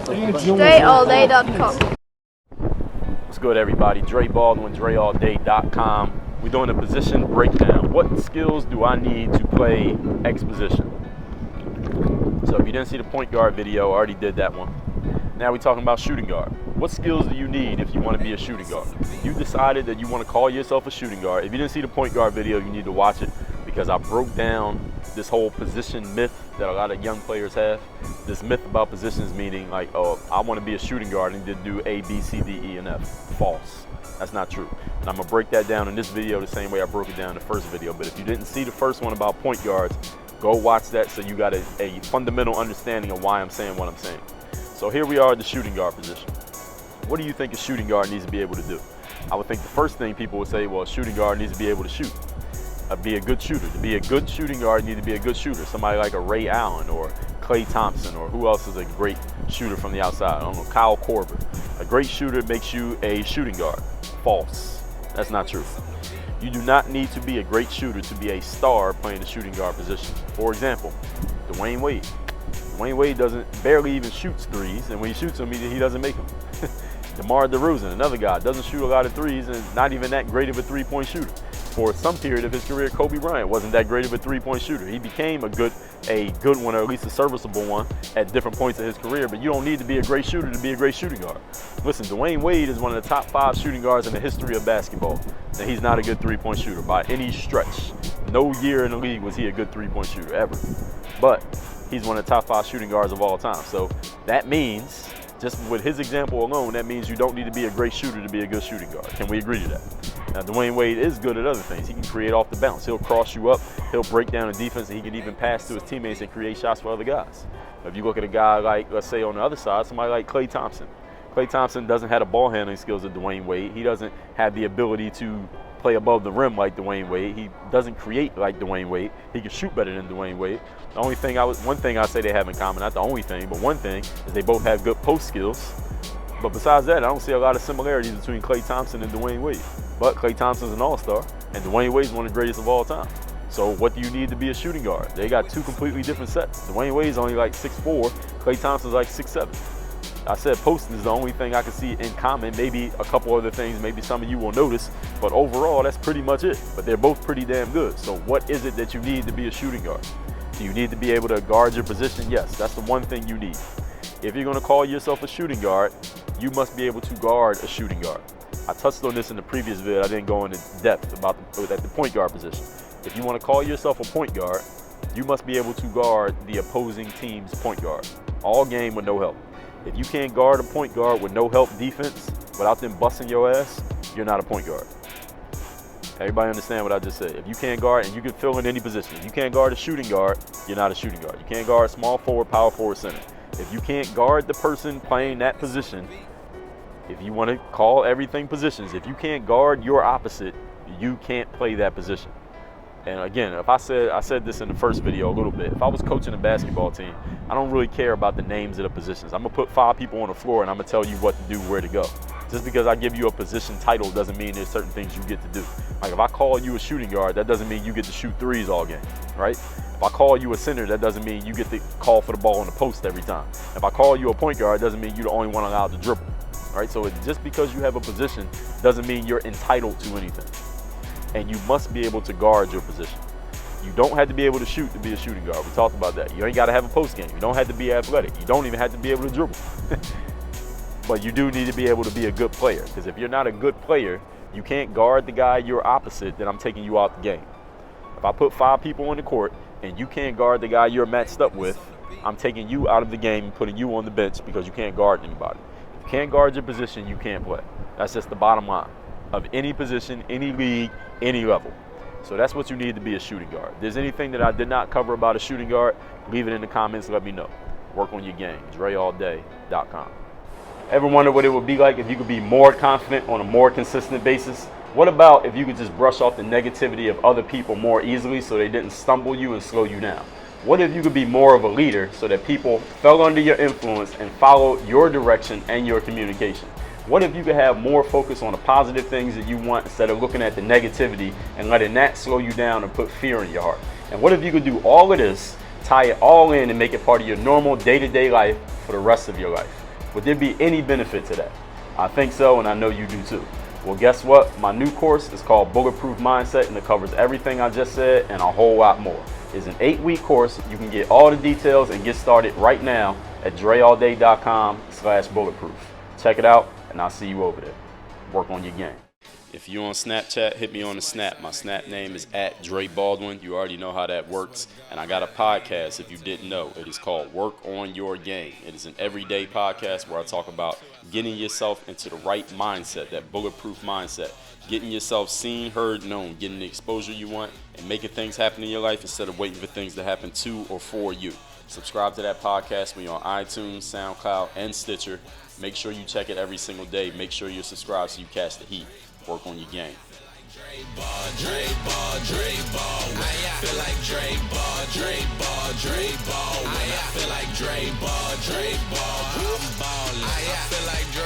DreAllDay.com. What's good, everybody? Dre Baldwin, DreAllDay.com. We're doing a position breakdown. What skills do I need to play X position? So if you didn't see the point guard video, I already did that one. Now we're talking about shooting guard. What skills do you need if you want to be a shooting guard? You decided that you want to call yourself a shooting guard. If you didn't see the point guard video, you need to watch it because I broke down this whole position myth that a lot of young players have. This myth about positions meaning like, oh, I want to be a shooting guard and need to do A, B, C, D, E, and F. False. That's not true. And I'm going to break that down in this video the same way I broke it down in the first video. But if you didn't see the first one about point guards, go watch that so you got a fundamental understanding of why I'm saying what I'm saying. So here we are at the shooting guard position. What do you think a shooting guard needs to be able to do? I would think the first thing people would say, well, a shooting guard needs to be able to shoot. Be a good shooter. To be a good shooting guard, you need to be a good shooter. Somebody like a Ray Allen or Klay Thompson, or who else is a great shooter from the outside? I don't know, Kyle Korver. A great shooter makes you a shooting guard. False. That's not true. You do not need to be a great shooter to be a star playing the shooting guard position. For example, Dwayne Wade. Dwayne Wade barely even shoots threes, and when he shoots them, he doesn't make them. DeMar DeRozan, another guy, doesn't shoot a lot of threes and not even that great of a three-point shooter. For some period of his career, Kobe Bryant wasn't that great of a three-point shooter. He became a good one, or at least a serviceable one at different points of his career, but you don't need to be a great shooter to be a great shooting guard. Listen, Dwayne Wade is one of the top 5 shooting guards in the history of basketball, and he's not a good three-point shooter by any stretch. No year in the league was he a good three-point shooter, ever. But he's one of the top 5 shooting guards of all time. So that means, just with his example alone, that means you don't need to be a great shooter to be a good shooting guard. Can we agree to that? Now, Dwayne Wade is good at other things. He can create off the bounce. He'll cross you up. He'll break down the defense, and he can even pass to his teammates and create shots for other guys. If you look at a guy like, let's say on the other side, somebody like Klay Thompson. Klay Thompson doesn't have the ball handling skills of Dwayne Wade. He doesn't have the ability to play above the rim like Dwayne Wade. He doesn't create like Dwayne Wade. He can shoot better than Dwayne Wade. The only thing one thing I say they have in common, not the only thing, but one thing is they both have good post skills. But besides that, I don't see a lot of similarities between Klay Thompson and Dwayne Wade. But Klay Thompson's an all-star, and Dwayne Wade's one of the greatest of all time. So what do you need to be a shooting guard? They got 2 completely different sets. Dwayne Wade's only like 6'4", Klay Thompson's like 6'7". I said posting is the only thing I can see in common. Maybe a couple other things, maybe some of you will notice, but overall, that's pretty much it. But they're both pretty damn good. So what is it that you need to be a shooting guard? Do you need to be able to guard your position? Yes, that's the one thing you need. If you're gonna call yourself a shooting guard, you must be able to guard a shooting guard. I touched on this in the previous video. I didn't go into depth about the point guard position. If you want to call yourself a point guard, you must be able to guard the opposing team's point guard all game with no help. If you can't guard a point guard with no help defense without them busting your ass, you're not a point guard. Everybody understand what I just said? If you can't guard, and you can fill in any position, if you can't guard a shooting guard, you're not a shooting guard. You can't guard small forward, power forward, center. If you can't guard the person playing that position, if you want to call everything positions, if you can't guard your opposite, you can't play that position. And again, I said this in the first video a little bit. If I was coaching a basketball team, I don't really care about the names of the positions. I'm gonna put 5 people on the floor and I'm gonna tell you what to do, where to go. Just because I give you a position title doesn't mean there's certain things you get to do. Like if I call you a shooting guard, that doesn't mean you get to shoot threes all game, right? If I call you a center, that doesn't mean you get to call for the ball on the post every time. If I call you a point guard, doesn't mean you're the only one allowed to dribble. Right? So just because you have a position doesn't mean you're entitled to anything. And you must be able to guard your position. You don't have to be able to shoot to be a shooting guard. We talked about that. You ain't got to have a post game. You don't have to be athletic. You don't even have to be able to dribble. But you do need to be able to be a good player. Because if you're not a good player, you can't guard the guy you're opposite, then I'm taking you out the game. If I put 5 people on the court and you can't guard the guy you're matched up with, I'm taking you out of the game and putting you on the bench because you can't guard anybody. If you can't guard your position, you can't play. That's just the bottom line of any position, any league, any level. So that's what you need to be a shooting guard. If there's anything that I did not cover about a shooting guard, leave it in the comments, let me know. Work on your game, DreAllDay.com. Ever wonder what it would be like if you could be more confident on a more consistent basis? What about if you could just brush off the negativity of other people more easily so they didn't stumble you and slow you down? What if you could be more of a leader so that people fell under your influence and followed your direction and your communication? What if you could have more focus on the positive things that you want instead of looking at the negativity and letting that slow you down and put fear in your heart? And what if you could do all of this, tie it all in and make it part of your normal day-to-day life for the rest of your life? Would there be any benefit to that? I think so, and I know you do too. Well, guess what? My new course is called Bulletproof Mindset, and it covers everything I just said and a whole lot more. It's an 8-week course. You can get all the details and get started right now at dreallday.com/bulletproof. Check it out, and I'll see you over there. Work on your game. If you're on Snapchat, hit me on the Snap. My Snap name is @Dre Baldwin. You already know how that works. And I got a podcast, if you didn't know. It is called Work on Your Game. It is an everyday podcast where I talk about getting yourself into the right mindset, that bulletproof mindset. Getting yourself seen, heard, known. Getting the exposure you want and making things happen in your life instead of waiting for things to happen to or for you. Subscribe to that podcast. We're on iTunes, SoundCloud, and Stitcher. Make sure you check it every single day. Make sure you're subscribed so you catch the heat. Work on your game. Dre Ball, Dre Ball, Dre Ball. I feel like Dre Ball, Dre Ball, Dre Ball. I feel like Dre Ball, Dre Ball. I'm ballin'. I feel like Dre